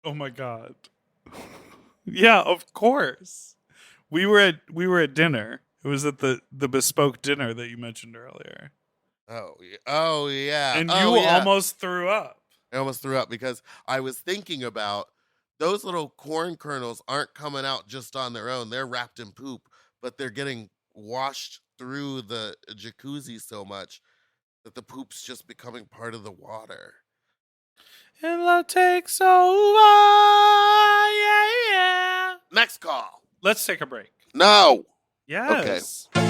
Oh my god. Yeah, of course. We were at dinner. It was at the bespoke dinner that you mentioned earlier. Oh yeah. Oh yeah. And oh, you yeah. almost threw up. I almost threw up because I was thinking about those little corn kernels aren't coming out just on their own. They're wrapped in poop, but they're getting washed through the jacuzzi so much that the poop's just becoming part of the water. And love takes over. Yeah, yeah. Next call. Let's take a break. No. Yes. Okay.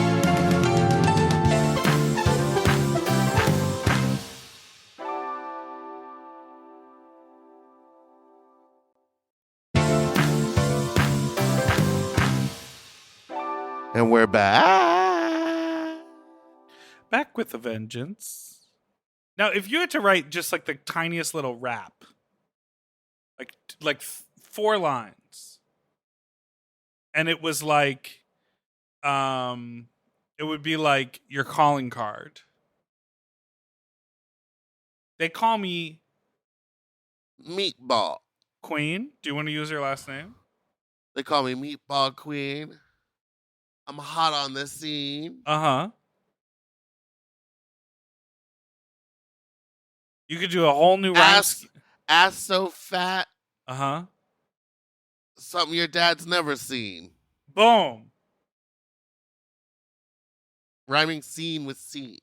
And we're back. Back with a vengeance. Now, if you had to write just like the tiniest little rap, like 4 lines, and it was like, it would be like your calling card. They call me Meatball Queen. Do you want to use your last name? They call me Meatball Queen. I'm hot on the scene. Uh-huh. You could do a whole new rhyme. Ass so fat. Uh-huh. Something your dad's never seen. Boom. Rhyming scene with scene.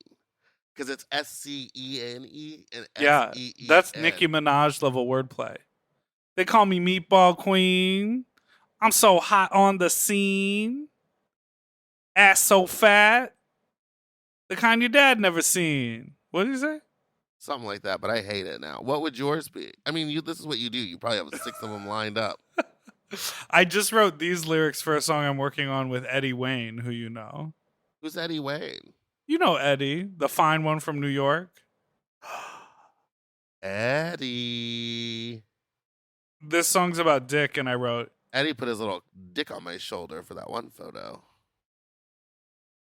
Because it's SCENE and Yeah, SEEN. that's Nicki Minaj level wordplay. They call me Meatball Queen. I'm so hot on the scene. Ass so fat. The kind your dad never seen. What did you say? Something like that, but I hate it now. What would yours be? I mean, this is what you do. You probably have 6 of them lined up. I just wrote these lyrics for a song I'm working on with Eddie Wayne, who you know. Who's Eddie Wayne? You know Eddie, the fine one from New York. Eddie. This song's about dick, and I wrote... Eddie put his little dick on my shoulder for that one photo.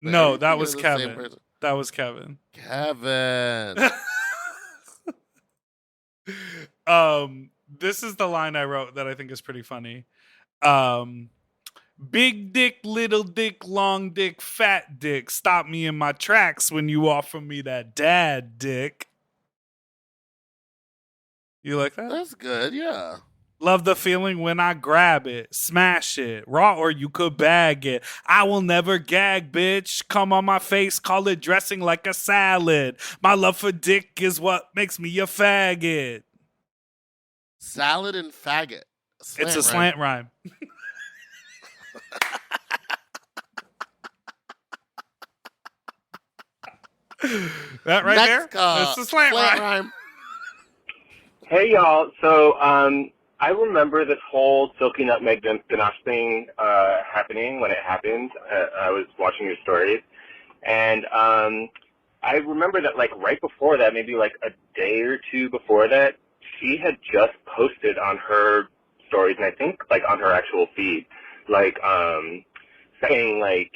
But no, that everything was is the same Kevin. person. That was Kevin. Kevin. This is the line I wrote that I think is pretty funny. Big dick, little dick, long dick, fat dick. Stop me in my tracks when you offer me that dad dick. You like that? That's good, yeah. Love the feeling when I grab it, smash it, raw or you could bag it. I will never gag, bitch. Come on my face, call it dressing like a salad. My love for dick is what makes me a faggot. Salad and faggot. It's a slant rhyme. That right there? It's a slant rhyme. Hey, y'all. So, I remember this whole Silky Nutmeg Ganache thing happening when it happened. I was watching your stories. And I remember that, like, right before that, maybe like a day or two before that, she had just posted on her stories, and I think, like, on her actual feed, like, saying, like,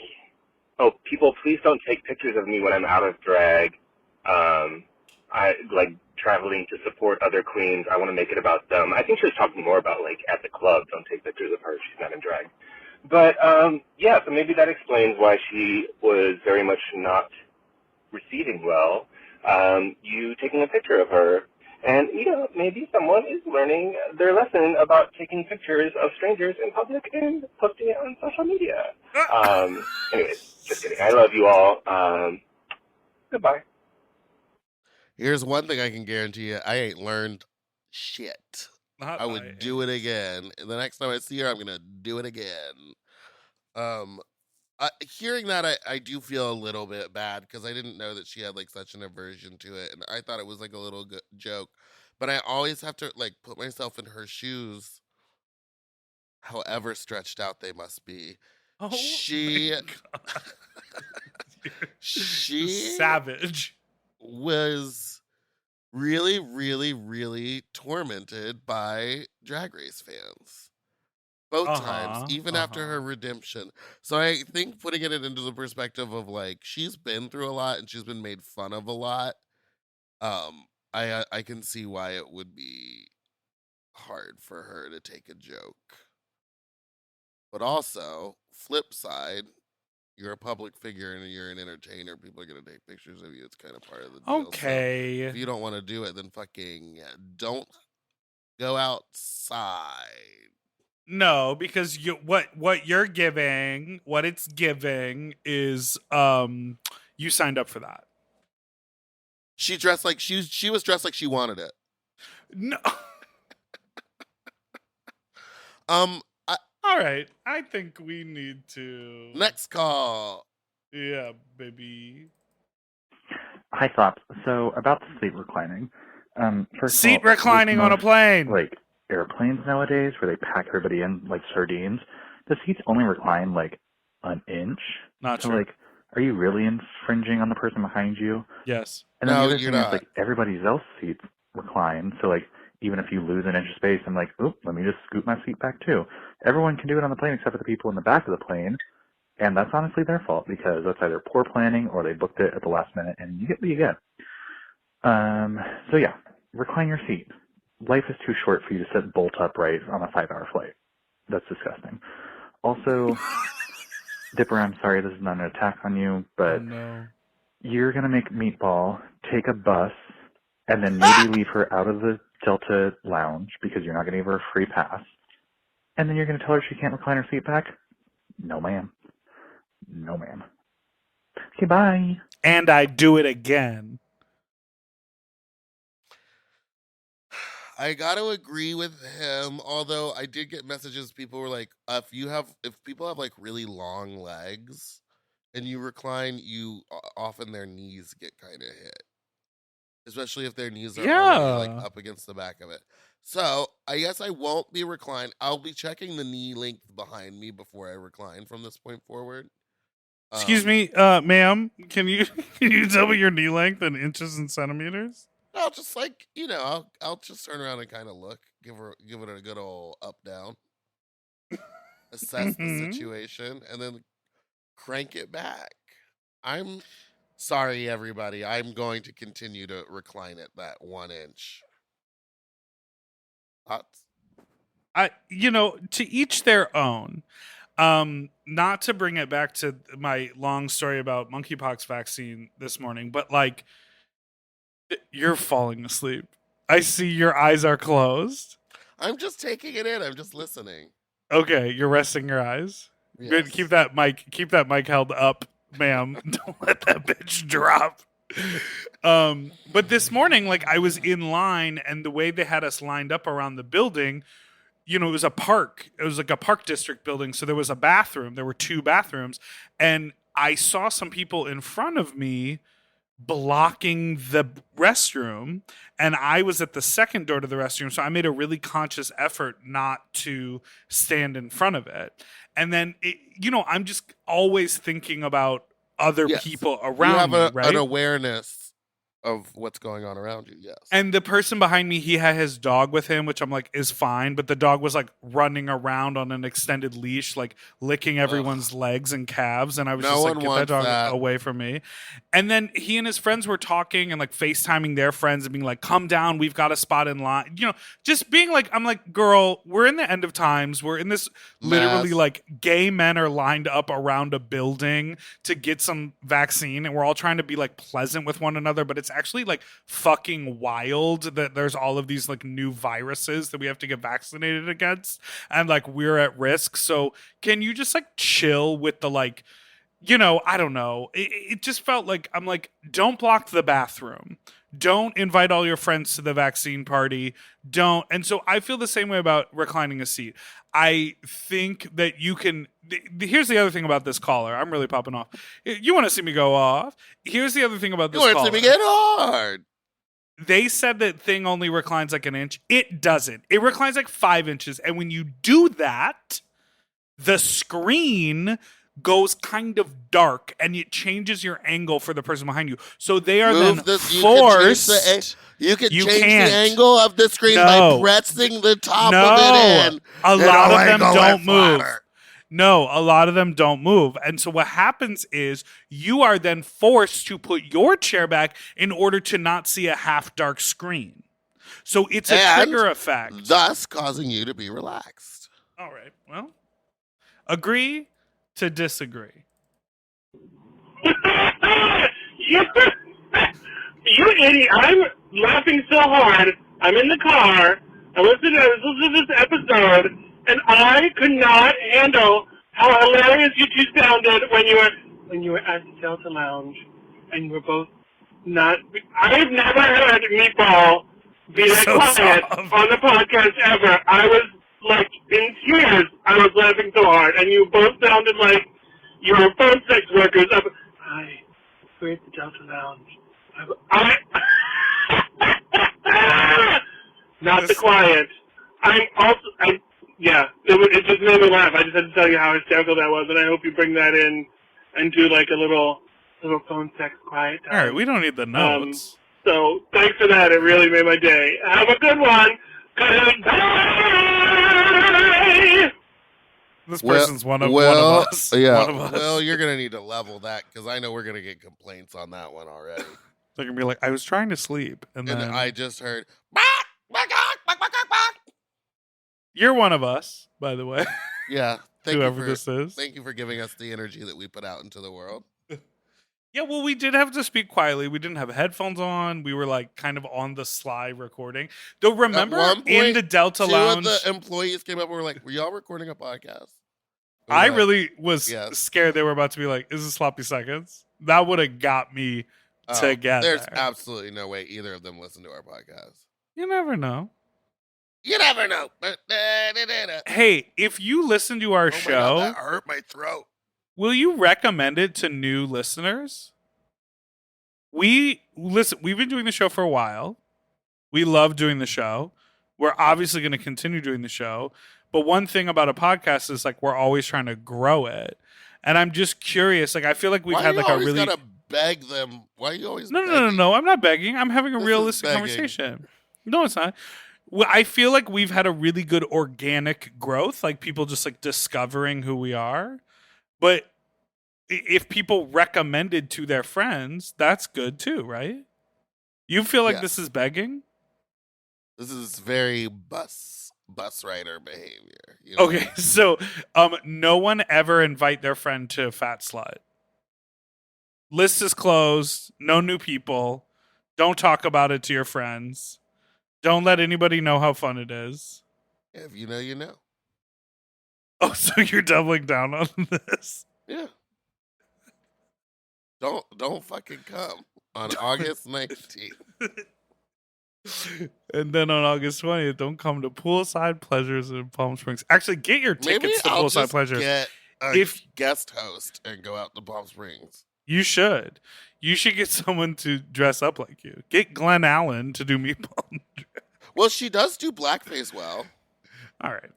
oh, people, please don't take pictures of me when I'm out of drag. I like traveling to support other queens. I want to make it about them. I think she was talking more about, like, at the club, don't take pictures of her. She's not in drag. But, yeah, so maybe that explains why she was very much not receiving well, you taking a picture of her. And, you know, maybe someone is learning their lesson about taking pictures of strangers in public and posting it on social media. Anyways, just kidding. I love you all. Goodbye. Here's one thing I can guarantee you. I ain't learned shit. I would do it again. And the next time I see her, I'm going to do it again. Hearing that, I do feel a little bit bad because I didn't know that she had, like, such an aversion to it. And I thought it was, like, a little joke. But I always have to, like, put myself in her shoes, however stretched out they must be. Oh, she savage. Was really, really, really tormented by Drag Race fans. Both times, even after her redemption. So I think putting it into the perspective of, like, she's been through a lot and she's been made fun of a lot. I can see why it would be hard for her to take a joke. But also, flip side, you're a public figure and you're an entertainer. People are going to take pictures of you. It's kind of part of the deal. Okay. So if you don't want to do it, then fucking don't go outside. No, because what you're giving, what it's giving is you signed up for that. She dressed like she was dressed like she wanted it. No. All right. I think we need to next call. Yeah, baby. Hi, Thoughts. So about the seat reclining. First seat of all, reclining on a plane. Like airplanes nowadays, where they pack everybody in like sardines. The seats only recline like an inch. Not so true. Like, are you really infringing on the person behind you? Yes. And then No, the other you're thing not. is like everybody else's seats recline. So like even if you lose an inch of space, I'm like, oop, let me just scoot my seat back too. Everyone can do it on the plane except for the people in the back of the plane. And that's honestly their fault because that's either poor planning or they booked it at the last minute and you get what you get. So yeah, recline your seat. Life is too short for you to sit bolt upright on a 5-hour flight. That's disgusting. Also, Dipper, I'm sorry this is not an attack on you, but you're going to make Meatball take a bus and then maybe leave her out of the Delta lounge because you're not going to give her a free pass. And then you're going to tell her she can't recline her seat back? No, ma'am. No, ma'am. Okay, bye. And I do it again. I got to agree with him, although I did get messages. People were like, if people have like really long legs and you recline, often their knees get kind of hit. Especially if their knees are already like up against the back of it. So I guess I won't be reclined. I'll be checking the knee length behind me before I recline from this point forward. Excuse me, ma'am. Can you tell me your knee length in inches and centimeters? I'll just like, I'll just turn around and kind of look, give it a good old up down, assess the situation, and then crank it back. I'm sorry, everybody. I'm going to continue to recline it that 1 inch. Thoughts? To each their own. Not to bring it back to my long story about monkeypox vaccine this morning, but like, you're falling asleep. I see your eyes are closed. I'm just taking it in. I'm just listening. Okay, you're resting your eyes. Yes. Good. Keep that mic held up, ma'am. Don't let that bitch drop. But this morning, like, I was in line, and the way they had us lined up around the building, it was a park. It was like a park district building. So there was a bathroom. There were 2 bathrooms. And I saw some people in front of me blocking the restroom. And I was at the second door to the restroom. So I made a really conscious effort not to stand in front of it. And then, I'm just always thinking about other people around me, right? An awareness of what's going on around you, yes. And the person behind me, he had his dog with him, which I'm like, is fine. But the dog was like running around on an extended leash, like licking everyone's legs and calves. And I was just like, get that dog away from me. And then he and his friends were talking and like FaceTiming their friends and being like, come down, we've got a spot in line. Just being like, I'm like, girl, we're in the end of times. We're in this literally like gay men are lined up around a building to get some vaccine. And we're all trying to be like pleasant with one another. But it's actually like fucking wild that there's all of these like new viruses that we have to get vaccinated against, and like we're at risk. So can you just like chill with the like, I don't know. It just felt like, I'm like, don't block the bathroom. Don't invite all your friends to the vaccine party. Don't. And so I feel the same way about reclining a seat. I think that you can. Here's the other thing about this caller. I'm really popping off. You want to see me go off? Here's the other thing about this caller. You want to see me get hard? They said that thing only reclines like an inch. It doesn't. It reclines like 5 inches. And when you do that, the screen goes kind of dark and it changes your angle for the person behind you. So they are forced. You can change the angle of the screen by pressing the top of it in. A lot of them don't move. No, a lot of them don't move. And so what happens is you are then forced to put your chair back in order to not see a half dark screen. So it's a trigger effect. Thus causing you to be relaxed. All right. Well, agree to disagree. You idiot. I'm laughing so hard. I'm in the car. I listened to this episode, and I could not handle how hilarious you two sounded when you were at the Delta Lounge, and you were both not. I've never heard Meatball be that quiet on the podcast ever. I was like in tears. I was laughing so hard, and you both sounded like you were phone sex workers. Hi, we're at the Delta Lounge. Not the client. It just made me laugh. I just had to tell you how hysterical that was, and I hope you bring that in and do like a little phone sex quiet time. All right, we don't need the notes. So thanks for that. It really made my day. Have a good one. Goodbye. This person's one of us. Yeah. One of us. Well, you're going to need to level that because I know we're going to get complaints on that one already. They're going to be like, I was trying to sleep. And then I just heard, you're one of us, by the way. Yeah. Whoever this is. Thank you for giving us the energy that we put out into the world. Yeah, well, we did have to speak quietly. We didn't have headphones on. We were like kind of on the sly recording. Though remember in the Delta Lounge, two of the employees came up and were like, were y'all recording a podcast? I really was scared they were about to be like, is this Sloppy Seconds? That would have got me together. There's absolutely no way either of them listen to our podcast. You never know. You never know. Hey, if you listen to our show, God, that hurt my throat. Will you recommend it to new listeners? We've been doing the show for a while. We love doing the show. We're obviously going to continue doing the show. But one thing about a podcast is like we're always trying to grow it. And I'm just curious. Like I feel like we've had like a really. Why you always gotta beg them? Why are you always? No. I'm not begging. I'm having a realistic conversation. No, it's not. Well, I feel like we've had a really good organic growth. Like people just like discovering who we are. But if people recommended to their friends, that's good too, right? You feel like this is begging? This is very bus rider behavior. You know? Okay, so no one ever invite their friend to Fat Slut. List is closed. No new people. Don't talk about it to your friends. Don't let anybody know how fun it is. If you know, you know. Oh, so you're doubling down on this? Yeah. Don't fucking come on August 19th. And then on August 20th, don't come to Poolside Pleasures in Palm Springs. Actually, get your tickets to I'll Poolside just Pleasures. Get a guest host and go out to Palm Springs. You should. You should get someone to dress up like you. Get Glenn Allen to do Meatball. Well, she does do blackface well. All right.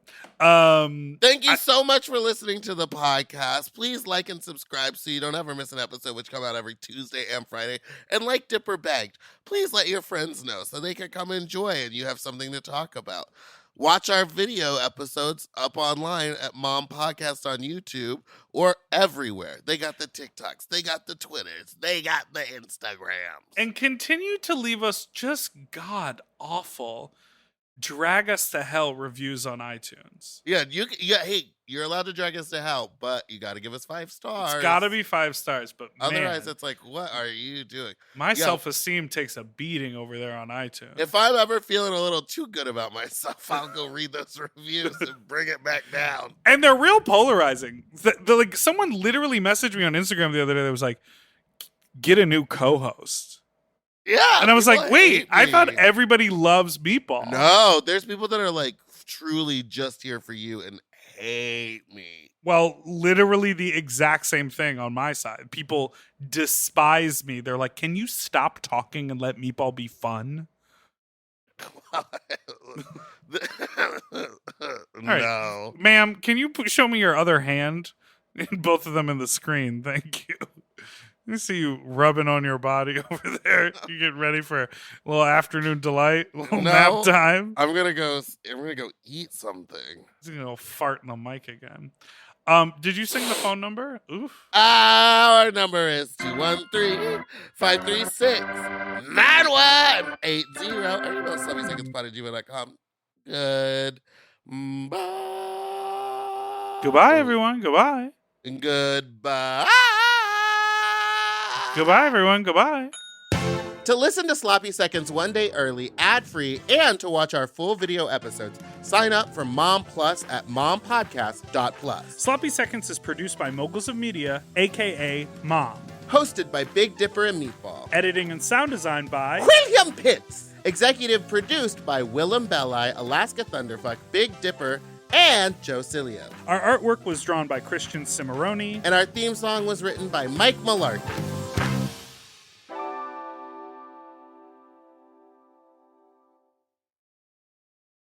Thank you so much for listening to the podcast. Please like and subscribe so you don't ever miss an episode, which come out every Tuesday and Friday. And like Dipper begged, please let your friends know so they can come enjoy and you have something to talk about. Watch our video episodes up online at Mom Podcast on YouTube or everywhere. They got the TikToks, they got the Twitters, they got the Instagrams. And continue to leave us just god awful, drag us to hell reviews on iTunes. Yeah, hey, you're allowed to drag us to hell, but you got to give us 5 stars. It's got to be 5 stars, but otherwise man, it's like, what are you doing? My self-esteem takes a beating over there on iTunes. If I'm ever feeling a little too good about myself, I'll go read those reviews and bring it back down. And they're real polarizing. Like someone literally messaged me on Instagram the other day that was like, get a new co-host. Yeah. And I was like, wait, I thought everybody loves Meatball. No, there's people that are like truly just here for you and hate me. Well, literally the exact same thing on my side. People despise me. They're like, can you stop talking and let Meatball be fun? No. Right. Ma'am, can you show me your other hand? Both of them in the screen. Thank you. Let me see you rubbing on your body over there. You get ready for a little afternoon delight, a little nap time. I'm gonna go eat something. He's gonna go fart in the mic again. Did you sing the phone number? Oof. Our number is 213-536-9180. Or email SlubbySecondsPod@gmail.com. Goodbye, everyone. Goodbye. Goodbye. Goodbye, everyone. Goodbye. To listen to Sloppy Seconds one day early, ad-free, and to watch our full video episodes, sign up for Mom Plus at mompodcast.plus. Sloppy Seconds is produced by Moguls of Media, a.k.a. Mom. Hosted by Big Dipper and Meatball. Editing and sound design by William Pitts. Executive produced by Willem Belli, Alaska Thunderfuck, Big Dipper, and Joe Cilio. Our artwork was drawn by Christian Cimarroni. And our theme song was written by Mike Malarkey.